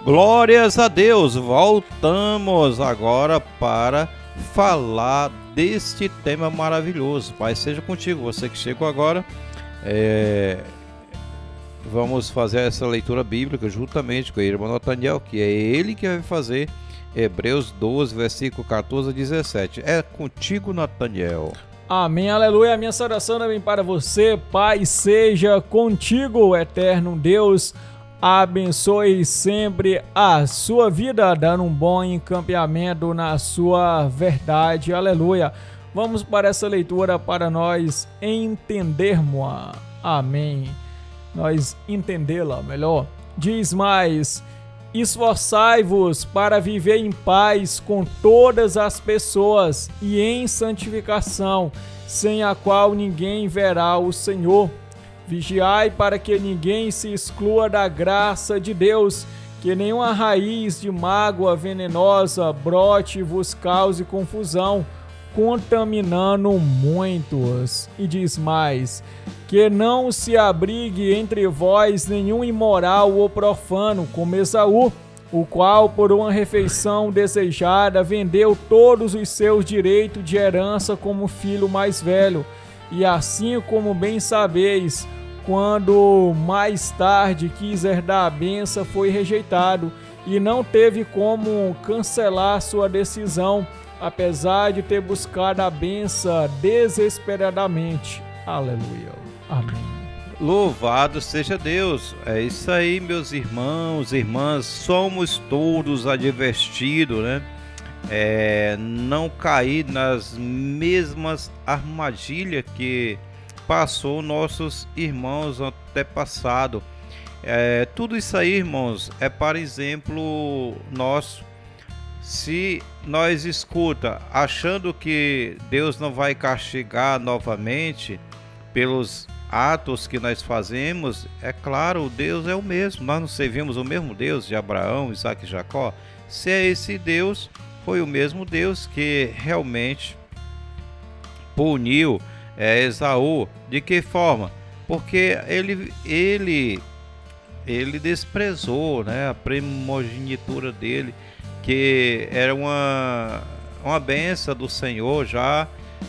Glórias a Deus! Voltamos agora para falar deste tema maravilhoso. Pai seja contigo, você que chegou agora. Vamos fazer essa leitura bíblica juntamente com o irmão Nathaniel, que é ele que vai fazer Hebreus 12, versículo 14 a 17. É contigo, Nathaniel. Amém, aleluia. A minha saudação também para você, Pai, seja contigo, eterno Deus. Abençoe sempre a sua vida, dando um bom encampeamento na sua verdade, aleluia. Vamos para essa leitura para nós entendermos, amém. Nós entendê-la melhor. Diz mais: esforçai-vos para viver em paz com todas as pessoas e em santificação, sem a qual ninguém verá o Senhor. Vigiai para que ninguém se exclua da graça de Deus, que nenhuma raiz de mágoa venenosa brote e vos cause confusão, contaminando muitos. E diz mais: que não se abrigue entre vós nenhum imoral ou profano, como Esaú, o qual por uma refeição desejada vendeu todos os seus direitos de herança como filho mais velho. E assim como bem sabeis, quando mais tarde quis herdar a bênção, foi rejeitado e não teve como cancelar sua decisão, apesar de ter buscado a bênção desesperadamente. Aleluia. Amém. Louvado seja Deus. É isso aí, meus irmãos, irmãs, somos todos advertidos, né? Não cair nas mesmas armadilhas que passou nossos irmãos antepassados. Tudo isso aí, irmãos, é para exemplo nosso. Se nós escuta achando que Deus não vai castigar novamente pelos atos que nós fazemos, é claro, Deus é o mesmo. Nós não servimos o mesmo Deus de Abraão, Isaac e Jacó. Se é esse Deus, foi o mesmo Deus que realmente puniu Esaú. De que forma? Porque ele desprezou, né, a primogenitura dele, que era uma bênção do Senhor já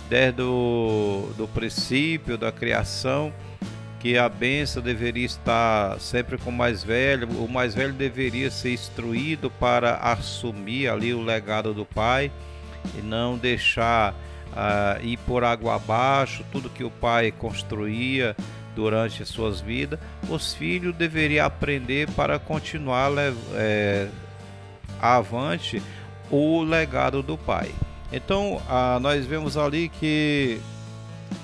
desde do princípio da criação, que a bênção deveria estar sempre com o mais velho deveria ser instruído para assumir ali o legado do pai e não deixar ir por água abaixo tudo que o pai construía durante suas vidas. Os filhos deveriam aprender para continuar avante o legado do pai. Então nós vemos ali que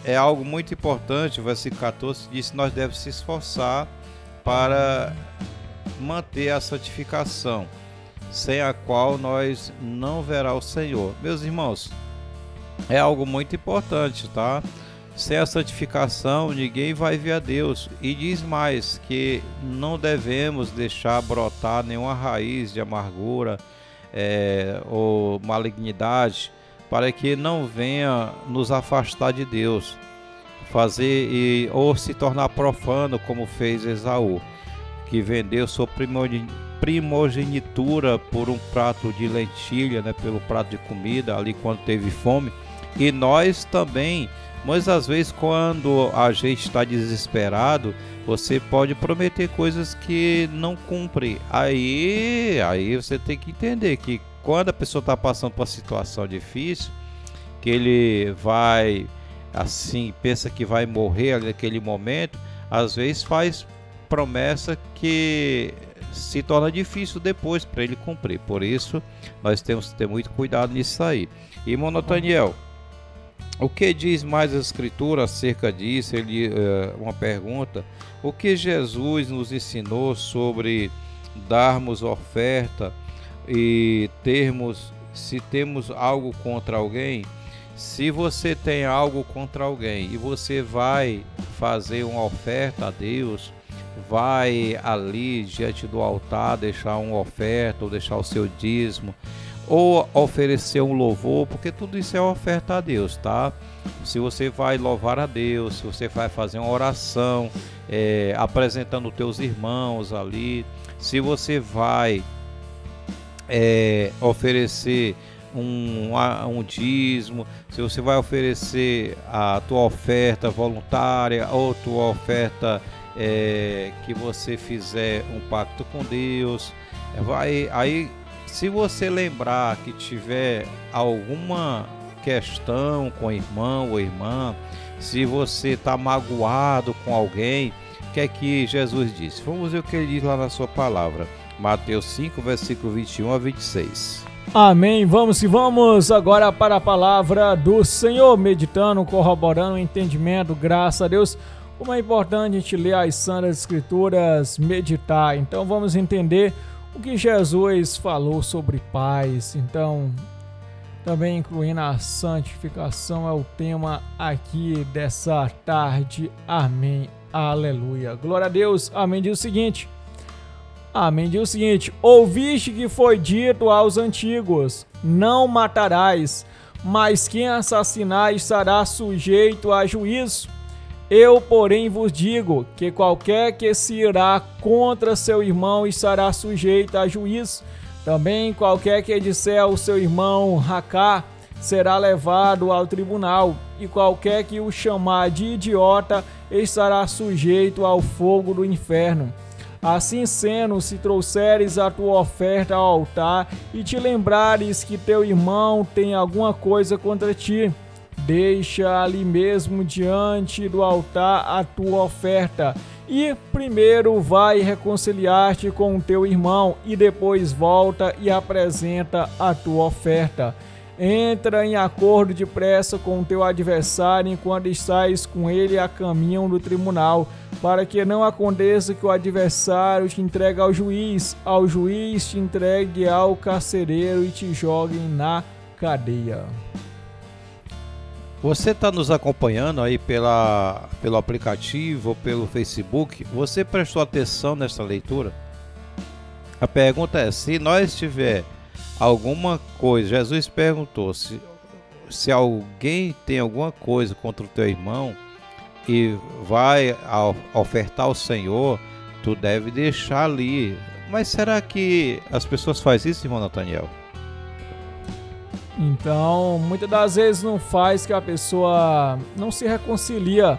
é algo muito importante. O versículo 14 diz que nós devemos se esforçar para manter a santificação, sem a qual nós não verá o Senhor. Meus irmãos, é algo muito importante, tá? Sem a santificação ninguém vai ver a Deus. E diz mais que não devemos deixar brotar nenhuma raiz de amargura ou malignidade, para que não venha nos afastar de Deus, ou se tornar profano, como fez Esaú, que vendeu sua primogenitura por um prato de lentilha, né, pelo prato de comida ali quando teve fome. E nós também, muitas vezes, quando a gente está desesperado, você pode prometer coisas que não cumpre. Aí você tem que entender que quando a pessoa está passando por uma situação difícil, que ele vai, assim, pensa que vai morrer ali naquele momento, às vezes faz promessa que se torna difícil depois para ele cumprir. Por isso, nós temos que ter muito cuidado nisso aí. Irmão Nathaniel, o que diz mais a Escritura acerca disso? Uma pergunta: o que Jesus nos ensinou sobre darmos oferta e se temos algo contra alguém? Se você tem algo contra alguém e você vai fazer uma oferta a Deus, vai ali diante do altar deixar uma oferta ou deixar o seu dízimo, ou oferecer um louvor, porque tudo isso é oferta a Deus, tá? Se você vai louvar a Deus, se você vai fazer uma oração, apresentando os teus irmãos ali, se você vai oferecer um dízimo, se você vai oferecer a tua oferta voluntária ou tua oferta que você fizer um pacto com Deus, aí se você lembrar que tiver alguma questão com irmão ou irmã, se você está magoado com alguém, o que é que Jesus disse? Vamos ver o que ele diz lá na sua palavra, Mateus 5, versículo 21 a 26. Amém. Vamos que vamos agora para a palavra do Senhor, meditando, corroborando o entendimento, graças a Deus. Como é importante a gente ler as Santas Escrituras, meditar. Então vamos entender o que Jesus falou sobre paz. Então, também incluindo a santificação é o tema aqui dessa tarde. Amém. Aleluia. Glória a Deus. Amém. Diz o seguinte. Amém. Diz o seguinte: ouviste que foi dito aos antigos: não matarás, mas quem assassinar estará sujeito a juízo. Eu, porém, vos digo que qualquer que se irá contra seu irmão estará sujeito a juízo. Também qualquer que disser ao seu irmão racá será levado ao tribunal, e qualquer que o chamar de idiota estará sujeito ao fogo do inferno. Assim sendo, se trouxeres a tua oferta ao altar e te lembrares que teu irmão tem alguma coisa contra ti, deixa ali mesmo diante do altar a tua oferta e primeiro vai reconciliar-te com o teu irmão e depois volta e apresenta a tua oferta. Entra em acordo depressa com o teu adversário enquanto estás com ele a caminho do tribunal, para que não aconteça que o adversário te entregue ao juiz te entregue ao carcereiro e te jogue na cadeia. Você está nos acompanhando aí pelo aplicativo ou pelo Facebook? Você prestou atenção nessa leitura? A pergunta é, se nós tiver alguma coisa, Jesus perguntou se alguém tem alguma coisa contra o teu irmão e vai ofertar ao Senhor, tu deve deixar ali. Mas será que as pessoas fazem isso, irmão Nathaniel? Então, muitas das vezes não faz, que a pessoa não se reconcilia.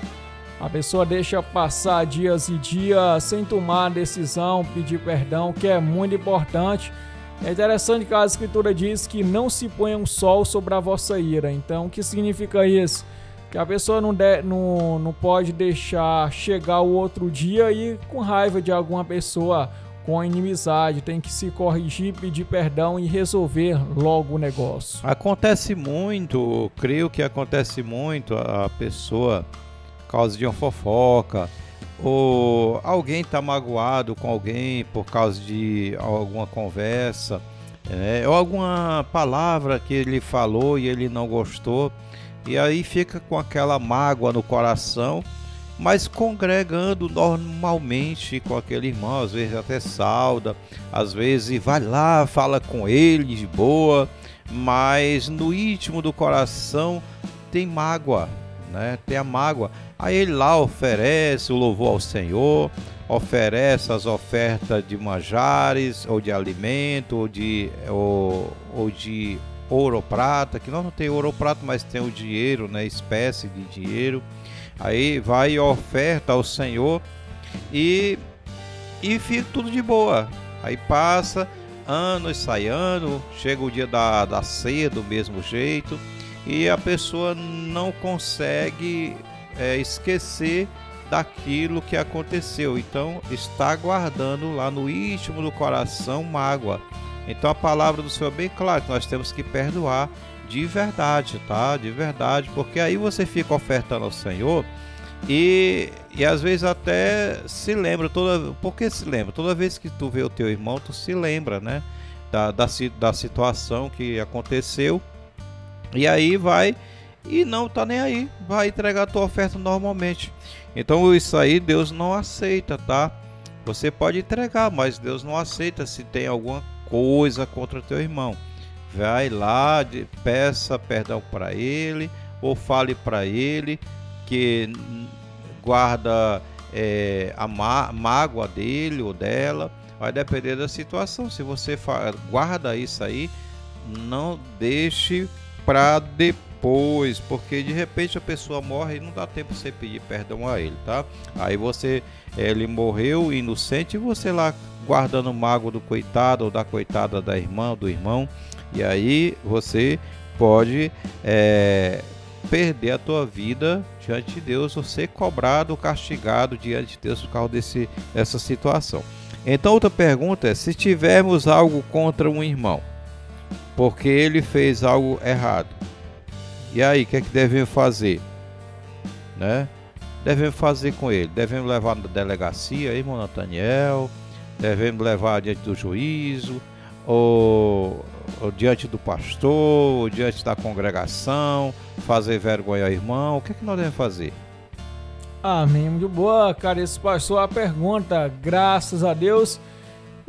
A pessoa deixa passar dias e dias sem tomar decisão, pedir perdão, que é muito importante. É interessante que a Escritura diz que não se ponha um sol sobre a vossa ira. Então, o que significa isso? Que a pessoa não pode deixar chegar o outro dia e com raiva de alguma pessoa, com inimizade. Tem que se corrigir, pedir perdão e resolver logo o negócio. Acontece muito, creio que acontece muito a pessoa, por causa de uma fofoca, ou alguém está magoado com alguém por causa de alguma conversa, ou alguma palavra que ele falou e ele não gostou, e aí fica com aquela mágoa no coração, mas congregando normalmente com aquele irmão, às vezes até sauda, às vezes vai lá, fala com ele de boa, mas no íntimo do coração tem mágoa, né? Tem a mágoa. Aí ele lá oferece o louvor ao Senhor, oferece as ofertas de manjares, ou de alimento, ou de ouro ou prata, que nós não tem ouro ou prata, mas tem o dinheiro, né? Espécie de dinheiro. Aí vai e oferta ao Senhor e fica tudo de boa. Aí passa anos, sai ano, chega o dia da ceia do mesmo jeito e a pessoa não consegue esquecer daquilo que aconteceu. Então está guardando lá no íntimo do coração mágoa. Então a palavra do Senhor é bem clara que nós temos que perdoar de verdade, tá? De verdade, porque aí você fica ofertando ao Senhor e às vezes até se lembra, porque se lembra, toda vez que tu vê o teu irmão, tu se lembra, né? Da situação que aconteceu, e aí vai e não tá nem aí, vai entregar a tua oferta normalmente. Então isso aí Deus não aceita, tá? Você pode entregar, mas Deus não aceita se tem alguma coisa contra o teu irmão. Vai lá, peça perdão para ele, ou fale para ele que guarda a mágoa dele ou dela, Vai depender da situação. Se você guarda isso aí, não deixe para depois, porque de repente a pessoa morre e não dá tempo de você pedir perdão a ele, tá? Aí ele morreu inocente e você lá guardando o mágoa do coitado ou da coitada da irmã ou do irmão, e aí você pode perder a tua vida diante de Deus, ou ser cobrado, castigado diante de Deus por causa dessa situação. Então outra pergunta é: se tivermos algo contra um irmão, porque ele fez algo errado, e aí, o que é que devemos fazer? Né? Devemos fazer com ele? Devemos levar na delegacia, irmão Nathaniel? Devemos levar diante do juízo? Ou diante do pastor? Ou diante da congregação? Fazer vergonha ao irmão? O que é que nós devemos fazer? Amém. Muito boa, cara. Esse pastor, a pergunta, graças a Deus.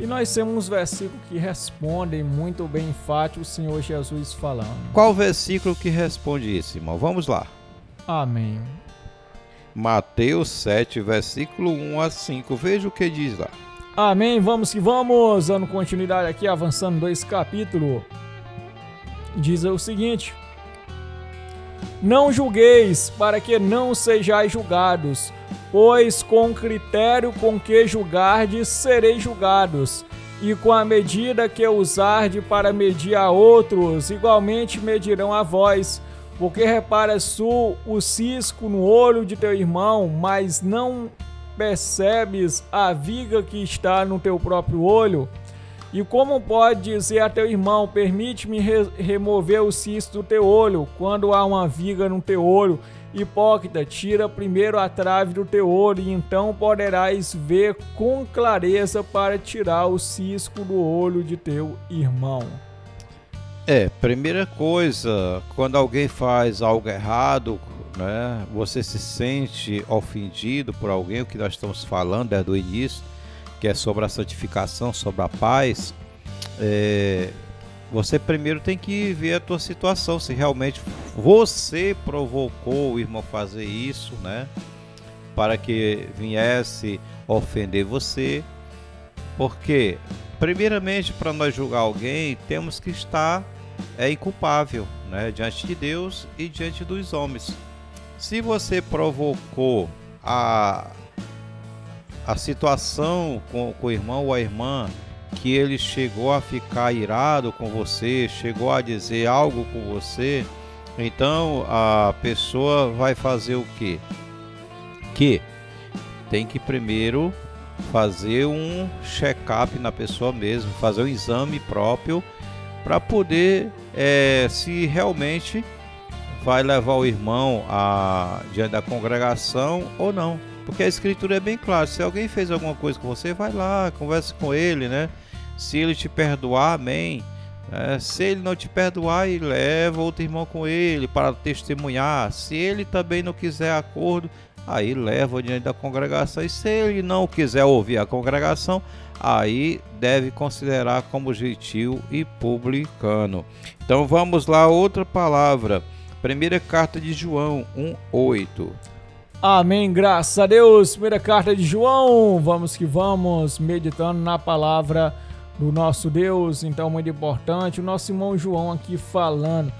E nós temos versículos que respondem muito bem enfático o Senhor Jesus falando. Qual versículo que responde isso, irmão? Vamos lá. Amém. Mateus 7, versículo 1 a 5. Veja o que diz lá. Amém. Vamos que vamos. Dando continuidade aqui, avançando 2 capítulos. Diz o seguinte: não julgueis, para que não sejais julgados, pois com o critério com que julgardes, sereis julgados, e com a medida que usardes para medir a outros, igualmente medirão a vós. Porque reparas tu o cisco no olho de teu irmão, mas não percebes a viga que está no teu próprio olho? E como pode dizer a teu irmão: permite-me remover o cisco do teu olho, quando há uma viga no teu olho? Hipócrita, tira primeiro a trave do teu olho, e então poderás ver com clareza para tirar o cisco do olho de teu irmão. Primeira coisa, quando alguém faz algo errado, né, você se sente ofendido por alguém, o que nós estamos falando desde o início, que é sobre a santificação, sobre a paz, você primeiro tem que ver a tua situação, se realmente você provocou o irmão fazer isso, né, para que viesse ofender você. Porque, primeiramente, para nós julgar alguém, temos que estar inculpável, né, diante de Deus e diante dos homens. Se você provocou a situação com o irmão ou a irmã, que ele chegou a ficar irado com você, chegou a dizer algo com você, então a pessoa vai fazer o quê? Que tem que primeiro fazer um check-up na pessoa mesmo, fazer um exame próprio para poder se realmente vai levar o irmão diante da congregação ou não. Porque a escritura é bem clara: se alguém fez alguma coisa com você, vai lá, converse com ele, né? Se ele te perdoar, amém. Se ele não te perdoar, leva outro irmão com ele para testemunhar. Se ele também não quiser acordo, aí leva diante da congregação. E se ele não quiser ouvir a congregação, aí deve considerar como gentil e publicano. Então vamos lá, outra palavra. Primeira carta de João 1:8. Amém, graças a Deus. Primeira carta de João, vamos que vamos, meditando na palavra do nosso Deus. Então, muito importante, o nosso irmão João aqui falando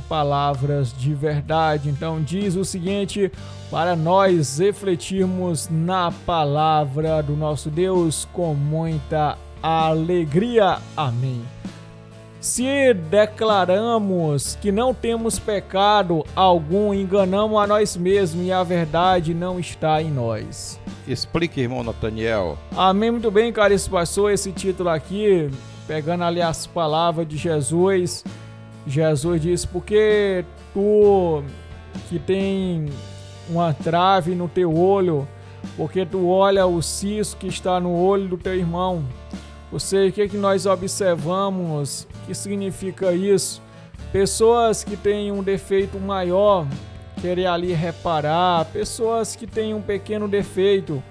palavras de verdade. Então, diz o seguinte, para nós refletirmos na palavra do nosso Deus com muita alegria. Amém. Se declaramos que não temos pecado algum, enganamos a nós mesmos e a verdade não está em nós. Explique, irmão Nathaniel. Amém, muito bem, caríssimo pastor, esse título aqui, pegando ali as palavras de Jesus. Jesus disse: porque tu que tem uma trave no teu olho, porque tu olha o cisco que está no olho do teu irmão. Ou seja, o que nós observamos, que significa isso? Pessoas que têm um defeito maior, querer ali reparar, pessoas que têm um pequeno defeito,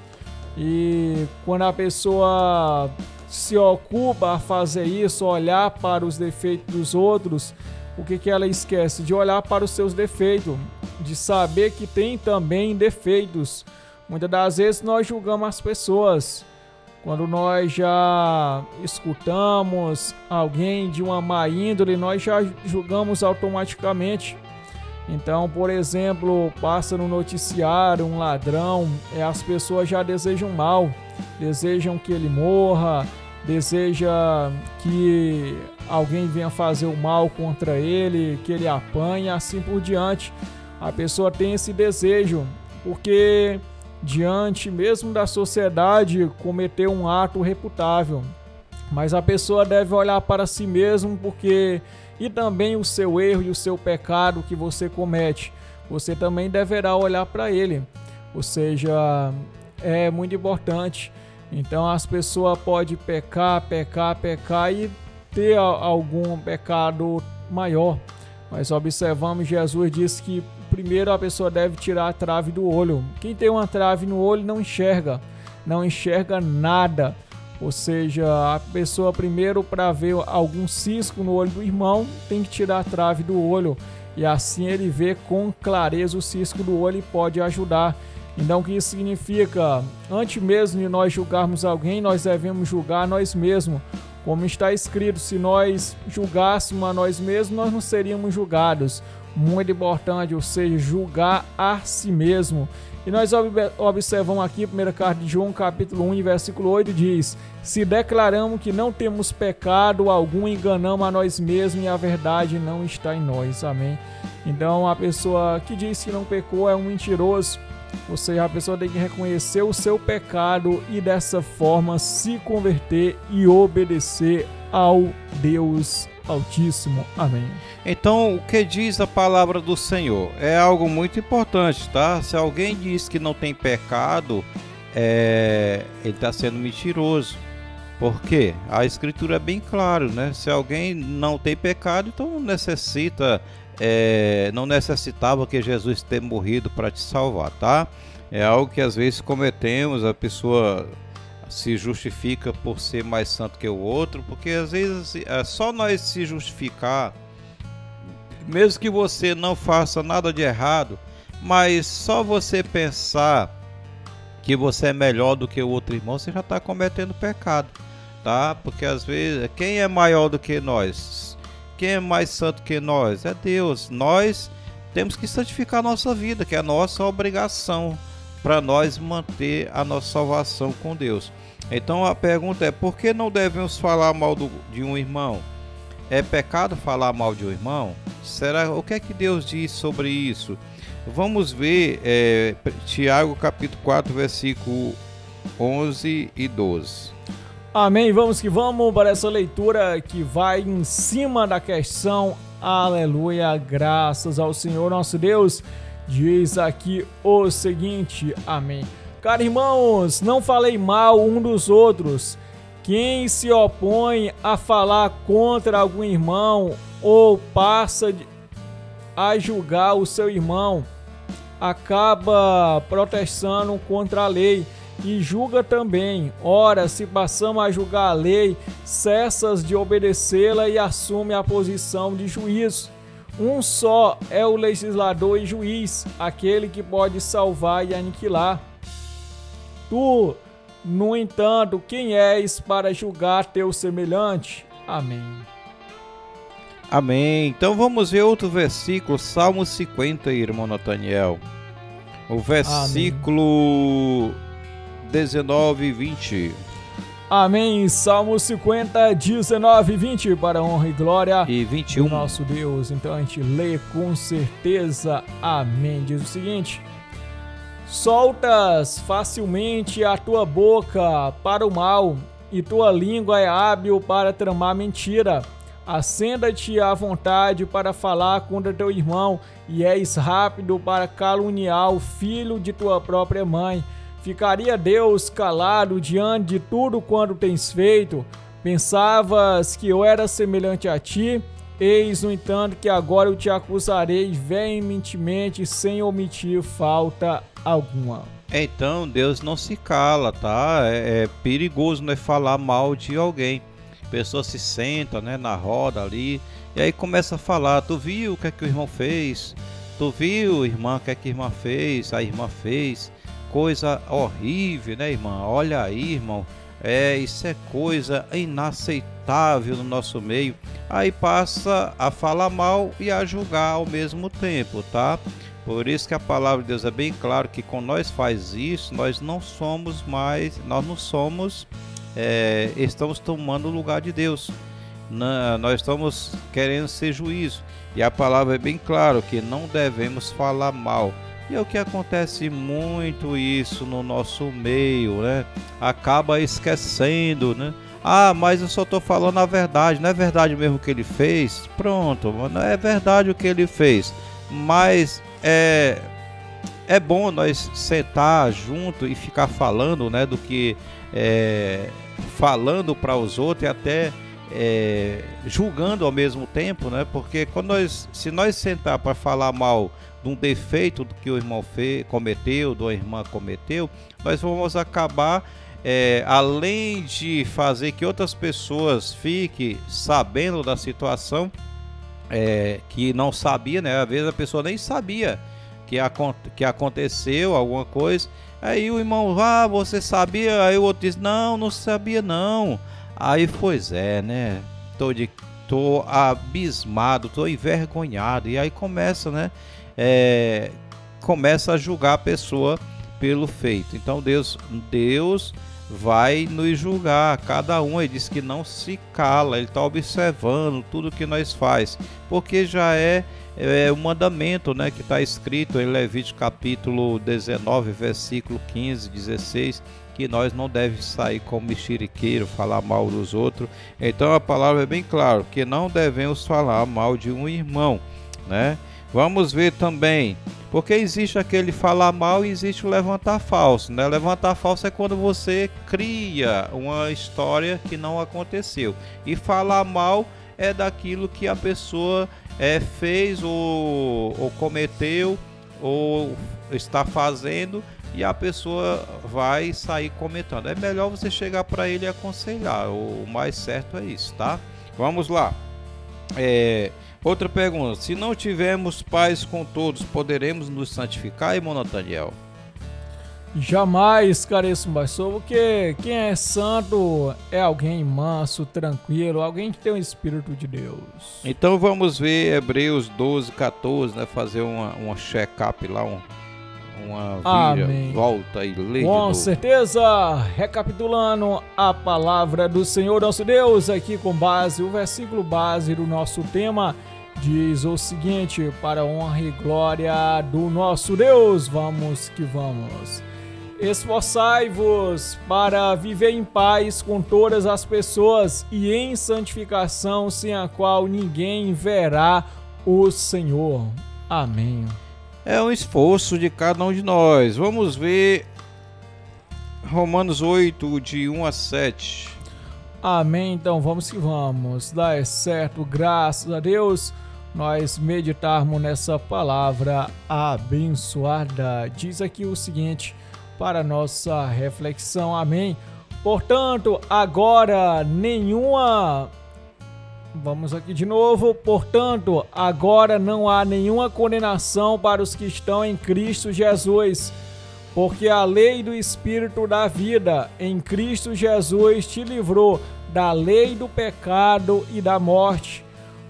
e quando a pessoa se ocupa a fazer isso, olhar para os defeitos dos outros, o que ela esquece? De olhar para os seus defeitos, de saber que tem também defeitos. Muitas das vezes nós julgamos as pessoas Quando nós já escutamos alguém de uma má índole, nós já julgamos automaticamente. Então, por exemplo, passa no noticiário um ladrão, as pessoas já desejam mal, desejam que ele morra, deseja que alguém venha fazer o mal contra ele, que ele apanhe, assim por diante. A pessoa tem esse desejo, porque diante mesmo da sociedade cometeu um ato reputável. Mas a pessoa deve olhar para si mesmo, porque e também o seu erro e o seu pecado que você comete, você também deverá olhar para ele. Ou seja, é muito importante. Então as pessoas podem pecar e ter algum pecado maior. Mas observamos, Jesus disse que primeiro a pessoa deve tirar a trave do olho. Quem tem uma trave no olho não enxerga nada. Ou seja, a pessoa primeiro, para ver algum cisco no olho do irmão, tem que tirar a trave do olho. E assim ele vê com clareza o cisco do olho e pode ajudar. Então o que isso significa? Antes mesmo de nós julgarmos alguém, nós devemos julgar nós mesmos. Como está escrito, se nós julgássemos a nós mesmos, nós não seríamos julgados. Muito importante, ou seja, julgar a si mesmo. E nós observamos aqui, 1 carta de João, capítulo 1, versículo 8, diz: se declaramos que não temos pecado algum, enganamos a nós mesmos e a verdade não está em nós. Amém? Então, a pessoa que diz que não pecou é um mentiroso. Ou seja, a pessoa tem que reconhecer o seu pecado e dessa forma se converter e obedecer ao Deus Altíssimo. Amém. Então, o que diz a palavra do Senhor é algo muito importante, tá? Se alguém diz que não tem pecado, ele está sendo mentiroso. Por quê? A Escritura é bem clara, né? Se alguém não tem pecado, então não necessitava que Jesus tenha morrido para te salvar, tá? É algo que às vezes cometemos, a pessoa se justifica por ser mais santo que o outro, porque às vezes é só nós se justificar, mesmo que você não faça nada de errado, mas só você pensar que você é melhor do que o outro irmão, você já está cometendo pecado, tá? Porque às vezes, quem é maior do que nós? Quem é mais santo que nós? É Deus. Nós temos que santificar a nossa vida, que é a nossa obrigação, para nós manter a nossa salvação com Deus. Então a pergunta é: por que não devemos falar mal de um irmão? É pecado falar mal de um irmão? O que é que Deus diz sobre isso? Vamos ver Tiago capítulo 4, versículo 11 e 12. Amém, vamos que vamos para essa leitura que vai em cima da questão. Aleluia, graças ao Senhor nosso Deus. Diz aqui o seguinte, amém. Caros irmãos, não falei mal um dos outros. Quem se opõe a falar contra algum irmão ou passa a julgar o seu irmão, acaba protestando contra a lei e julga também. Ora, se passamos a julgar a lei, cessas de obedecê-la e assume a posição de juiz. Um só é o legislador e juiz, aquele que pode salvar e aniquilar. Tu, no entanto, quem és para julgar teu semelhante? Amém. Amém. Então vamos ver outro versículo, Salmo 50, irmão Nathaniel. O versículo 19 e 20. Amém. Salmo 50, 19 e 20, para a honra e glória e 21 do nosso Deus. Então a gente lê com certeza. Amém. Diz o seguinte: soltas facilmente a tua boca para o mal, e tua língua é hábil para tramar mentira. Acenda-te à vontade para falar contra teu irmão, e és rápido para caluniar o filho de tua própria mãe. Ficaria Deus calado diante de tudo quanto tens feito? Pensavas que eu era semelhante a ti? Eis, no entanto, que agora eu te acusarei veementemente, sem omitir falta alguma. Então Deus não se cala, tá? É perigoso, né, falar mal de alguém. A pessoa se senta, né, na roda ali e aí começa a falar: tu viu o que é que o irmão fez? Tu viu, irmã, o que é que a irmã fez? A irmã fez coisa horrível, né, irmã? Olha aí, irmão, Isso é coisa inaceitável no nosso meio. Aí passa a falar mal e a julgar ao mesmo tempo, tá? Por isso que a palavra de Deus é bem claro que quando nós faz isso, nós não somos, estamos tomando o lugar de Deus. Nós estamos querendo ser juízo. E a palavra é bem claro que não devemos falar mal. E é o que acontece muito isso no nosso meio, né? Acaba esquecendo, né? Mas eu só estou falando a verdade. Não é verdade mesmo o que ele fez? Pronto, não é verdade o que ele fez. Mas é bom nós sentar junto e ficar falando, né? Do que falando para os outros e até julgando ao mesmo tempo, né? Porque se nós sentar para falar mal de um defeito que o irmão cometeu, da irmã cometeu, nós vamos acabar, além de fazer que outras pessoas fiquem sabendo da situação, que não sabia, né? Às vezes a pessoa nem sabia que aconteceu alguma coisa. Aí o irmão, você sabia? Aí o outro diz, não sabia não. Aí, pois né? Tô abismado, tô envergonhado. E aí começa, né? Começa a julgar a pessoa pelo feito. Então Deus vai nos julgar, cada um. Ele diz que não se cala, ele está observando tudo que nós faz, porque já é o mandamento, né, que está escrito em Levítico capítulo 19, versículo 15, 16, que nós não devemos sair como mexeriqueiro, falar mal dos outros. Então a palavra é bem clara, que não devemos falar mal de um irmão, né? Vamos ver também, porque existe aquele falar mal e existe o levantar falso, né? Levantar falso é quando você cria uma história que não aconteceu. E falar mal é daquilo que a pessoa fez ou cometeu ou está fazendo e a pessoa vai sair comentando. É melhor você chegar para ele e aconselhar. O mais certo é isso, tá? Vamos lá. Outra pergunta: se não tivermos paz com todos, poderemos nos santificar, irmão Nathaniel? Jamais, caríssimo pastor, porque quem é santo é alguém manso, tranquilo, alguém que tem o Espírito de Deus. Então vamos ver Hebreus 12, 14, né? Fazer uma check-up lá, uma volta e ler. Com certeza, recapitulando a palavra do Senhor nosso Deus aqui com base, o versículo base do nosso tema diz o seguinte: para a honra e glória do nosso Deus, vamos que vamos. Esforçai-vos para viver em paz com todas as pessoas e em santificação, sem a qual ninguém verá o Senhor. Amém. É um esforço de cada um de nós. Vamos ver Romanos 8, de 1 a 7. Amém. Então vamos que vamos. Dá certo, graças a Deus, nós meditarmos nessa palavra abençoada. Diz aqui o seguinte para nossa reflexão. Amém. Portanto, agora Vamos aqui de novo. Portanto, agora não há nenhuma condenação para os que estão em Cristo Jesus, porque a lei do Espírito da vida em Cristo Jesus te livrou da lei do pecado e da morte.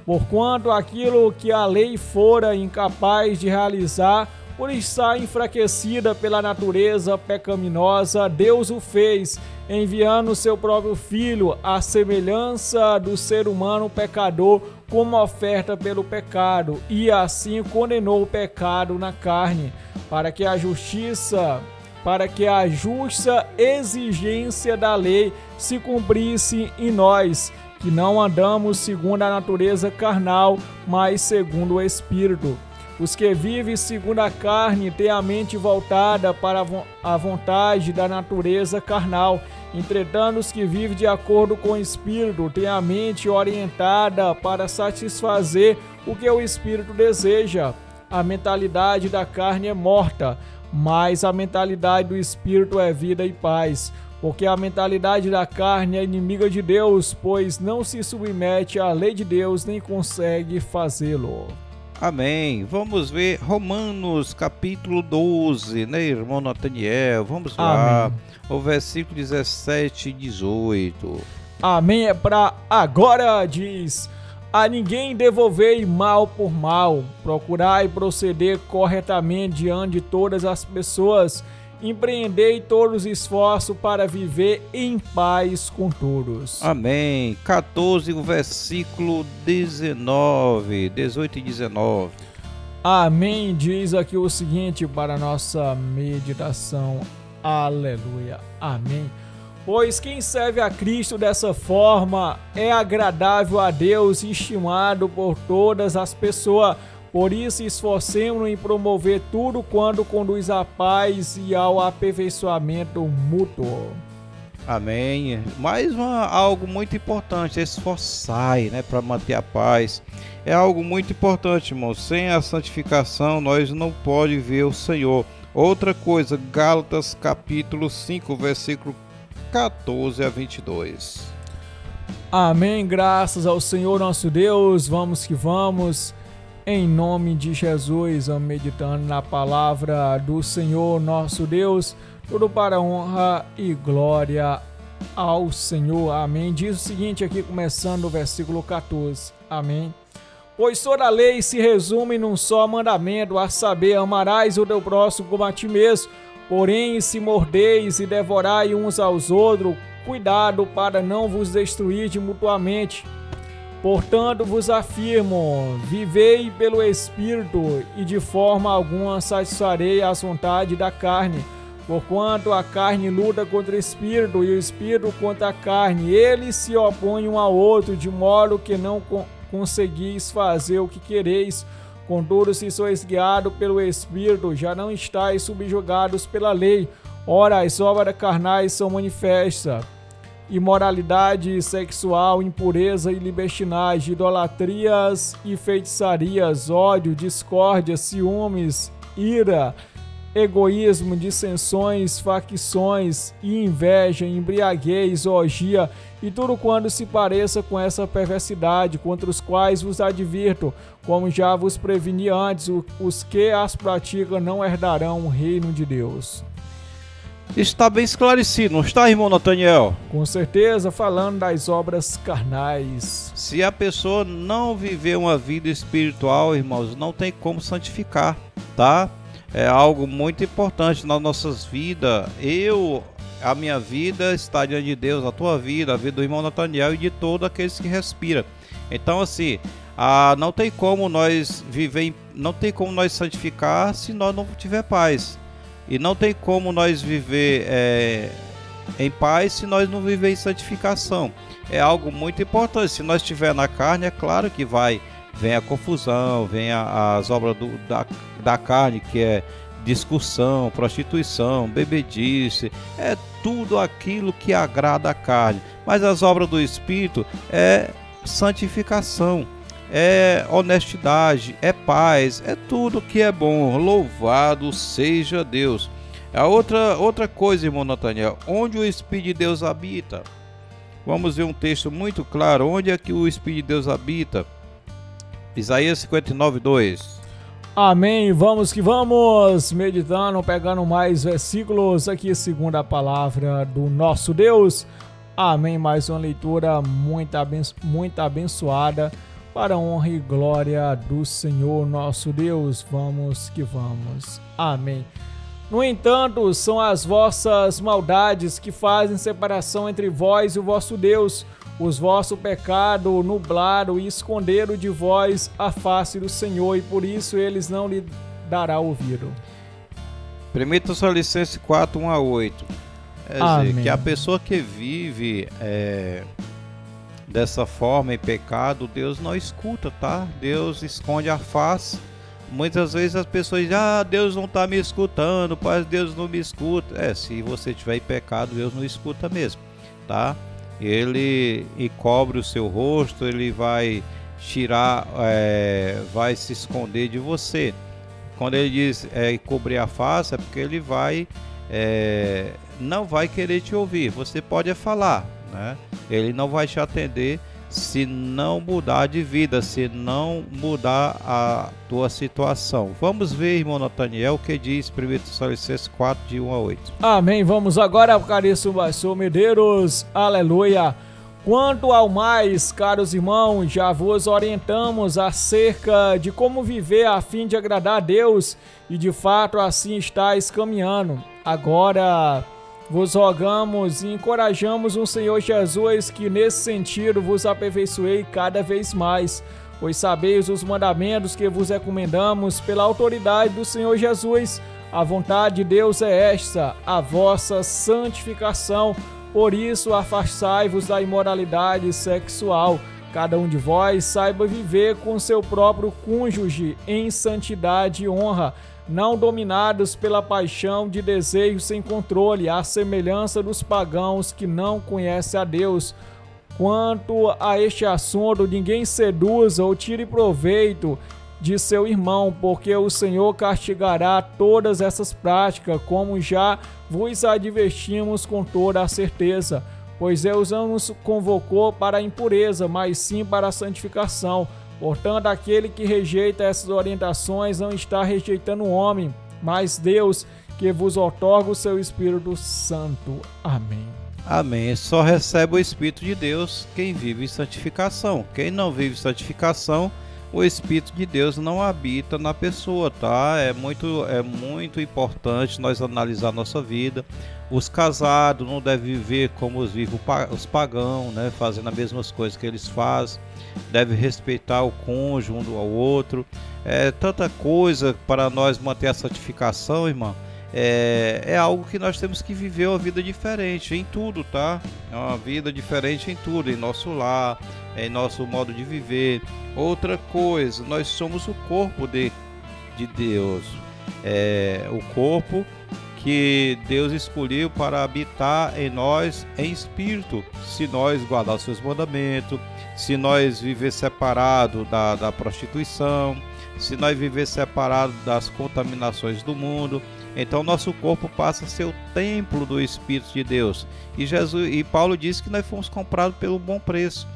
Porquanto aquilo que a lei fora incapaz de realizar, por estar enfraquecida pela natureza pecaminosa, Deus o fez, enviando seu próprio Filho à semelhança do ser humano pecador, como oferta pelo pecado, e assim condenou o pecado na carne, para que a justa exigência da lei se cumprisse em nós, que não andamos segundo a natureza carnal, mas segundo o Espírito. Os que vivem segundo a carne têm a mente voltada para a vontade da natureza carnal. Entretanto, os que vivem de acordo com o Espírito têm a mente orientada para satisfazer o que o Espírito deseja. A mentalidade da carne é morta, mas a mentalidade do Espírito é vida e paz. Porque a mentalidade da carne é inimiga de Deus, pois não se submete à lei de Deus nem consegue fazê-lo. Amém. Vamos ver Romanos capítulo 12, né, irmão Nathaniel? Vamos lá. Amém. O versículo 17 e 18. Amém. É para agora, diz: a ninguém devolvei mal por mal, procurai proceder corretamente diante de todas as pessoas, empreendei todos os esforços para viver em paz com todos. Amém. 14, o versículo 19, 18 e 19. Amém. Diz aqui o seguinte para a nossa meditação. Aleluia. Amém. Pois quem serve a Cristo dessa forma é agradável a Deus e estimado por todas as pessoas. Por isso, esforcemos-nos em promover tudo quanto conduz à paz e ao aperfeiçoamento mútuo. Amém. Mais algo muito importante, esforçai, né, para manter a paz. É algo muito importante, irmão. Sem a santificação, nós não podemos ver o Senhor. Outra coisa, Gálatas capítulo 5, versículo 14 a 22. Amém. Graças ao Senhor nosso Deus. Vamos que vamos. Em nome de Jesus, vamos meditando na palavra do Senhor nosso Deus. Tudo para honra e glória ao Senhor. Amém. Diz o seguinte aqui, começando o versículo 14. Amém. Pois toda a lei se resume num só mandamento, a saber, amarás o teu próximo como a ti mesmo. Porém, se mordeis e devorai uns aos outros, cuidado para não vos destruir mutuamente. Portanto, vos afirmo, vivei pelo Espírito, e de forma alguma satisfarei as vontades da carne. Porquanto a carne luta contra o Espírito, e o Espírito contra a carne. Eles se opõem um ao outro, de modo que não conseguis fazer o que quereis. Contudo, se sois guiados pelo Espírito, já não estáis subjugados pela lei. Ora, as obras carnais são manifestas: imoralidade sexual, impureza e libertinagem, idolatrias e feitiçarias, ódio, discórdia, ciúmes, ira, egoísmo, dissensões, facções e inveja, embriaguez, orgia e tudo quanto se pareça com essa perversidade, contra os quais vos advirto, como já vos preveni antes, os que as praticam não herdarão o reino de Deus. Está bem esclarecido, não está, irmão Nathaniel? Com certeza, falando das obras carnais. Se a pessoa não viver uma vida espiritual, irmãos, não tem como santificar, tá? É algo muito importante nas nossas vidas. A minha vida está diante de Deus, a tua vida, a vida do irmão Nathaniel e de todos aqueles que respiram. Então, assim, não tem como nós viver, não tem como nós santificar se nós não tiver paz. E não tem como nós viver em paz se nós não viver em santificação. É algo muito importante. Se nós estiver na carne, é claro que vem a confusão, vem as obras da carne, que é discussão, prostituição, bebedice, é tudo aquilo que agrada a carne. Mas as obras do Espírito é santificação, é honestidade, é paz, é tudo que é bom. Louvado seja Deus. A outra coisa, irmão Nathaniel, onde o Espírito de Deus habita? Vamos ver um texto muito claro. Onde é que o Espírito de Deus habita? Isaías 59, 2. Amém. Vamos que vamos, meditando, pegando mais versículos aqui, segundo a palavra do nosso Deus. Amém. Mais uma leitura muito abençoada, para a honra e glória do Senhor nosso Deus. Vamos que vamos. Amém. No entanto, são as vossas maldades que fazem separação entre vós e o vosso Deus. Os vossos pecados nublaram e esconderam de vós a face do Senhor, e por isso eles não lhe dará ouvido. 1 Tessalonicenses 4, 1 a 8. Quer dizer, que a pessoa que vive dessa forma em pecado, Deus não escuta, tá? Deus esconde a face. Muitas vezes as pessoas dizem, Deus não está me escutando, Pai, Deus não me escuta. Se você estiver em pecado, Deus não escuta mesmo, tá? Ele encobre o seu rosto, ele vai tirar, vai se esconder de você. Quando ele diz cobrir a face, é porque ele não vai querer te ouvir. Você pode falar, né? Ele não vai te atender se não mudar de vida, se não mudar a tua situação. Vamos ver, irmão Nathaniel, o que diz 1 Tessalonicenses 4, de 1 a 8. Amém. Vamos agora, caríssimo pastor Medeiros. Aleluia. Quanto ao mais, caros irmãos, já vos orientamos acerca de como viver a fim de agradar a Deus, e de fato assim estáis caminhando. Agora vos rogamos e encorajamos no Senhor Jesus que nesse sentido vos aperfeiçoei cada vez mais, pois sabeis os mandamentos que vos recomendamos pela autoridade do Senhor Jesus. A vontade de Deus é esta, a vossa santificação. Por isso, afastai-vos da imoralidade sexual. Cada um de vós saiba viver com seu próprio cônjuge em santidade e honra, não dominados pela paixão de desejo sem controle, à semelhança dos pagãos que não conhecem a Deus. Quanto a este assunto, ninguém seduza ou tire proveito de seu irmão, porque o Senhor castigará todas essas práticas, como já vos advertimos com toda a certeza. Pois Deus não nos convocou para a impureza, mas sim para a santificação. Portanto, aquele que rejeita essas orientações não está rejeitando o homem, mas Deus, que vos outorga o seu Espírito Santo. Amém. Amém. Só recebe o Espírito de Deus quem vive em santificação. Quem não vive em santificação, o Espírito de Deus não habita na pessoa, tá? É muito importante nós analisar nossa vida. Os casados não devem viver como vivem os pagãos, né? Fazendo as mesmas coisas que eles fazem. Deve respeitar o cônjuge um ao outro. É tanta coisa para nós manter a santificação, irmão. É algo que nós temos que viver uma vida diferente em tudo, tá? É uma vida diferente em tudo, em nosso lar, em nosso modo de viver. Outra coisa, nós somos o corpo de Deus, o corpo que Deus escolheu para habitar em nós em espírito. Se nós guardar os seus mandamentos, se nós viver separado da prostituição, se nós viver separado das contaminações do mundo, então nosso corpo passa a ser o templo do Espírito de Deus. E Paulo disse que nós fomos comprados pelo bom preço.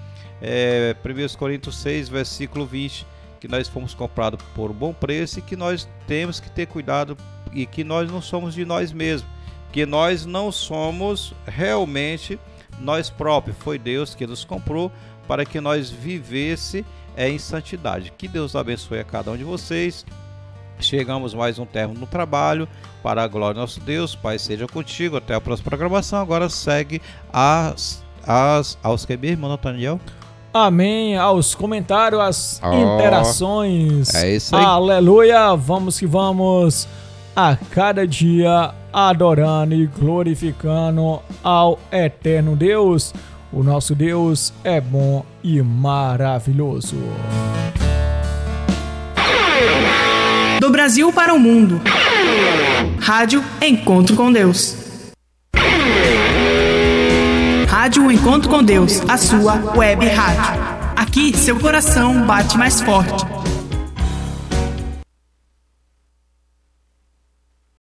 1 Coríntios 6, versículo 20, que nós fomos comprados por bom preço e que nós temos que ter cuidado e que nós não somos de nós mesmos, que nós não somos realmente nós próprios. Foi Deus que nos comprou para que nós vivesse em santidade. Que Deus abençoe a cada um de vocês. Chegamos mais um término no trabalho, para a glória do nosso Deus. Pai seja contigo, até a próxima programação. Agora segue aos que bem, irmão Nathaniel. Amém, aos comentários, às interações. É isso aí. Aleluia, vamos que vamos, a cada dia adorando e glorificando ao eterno Deus. O nosso Deus é bom e maravilhoso. Do Brasil para o mundo. Rádio Encontro com Deus. Rádio Encontro com Deus, a sua web rádio. Aqui seu coração bate mais forte.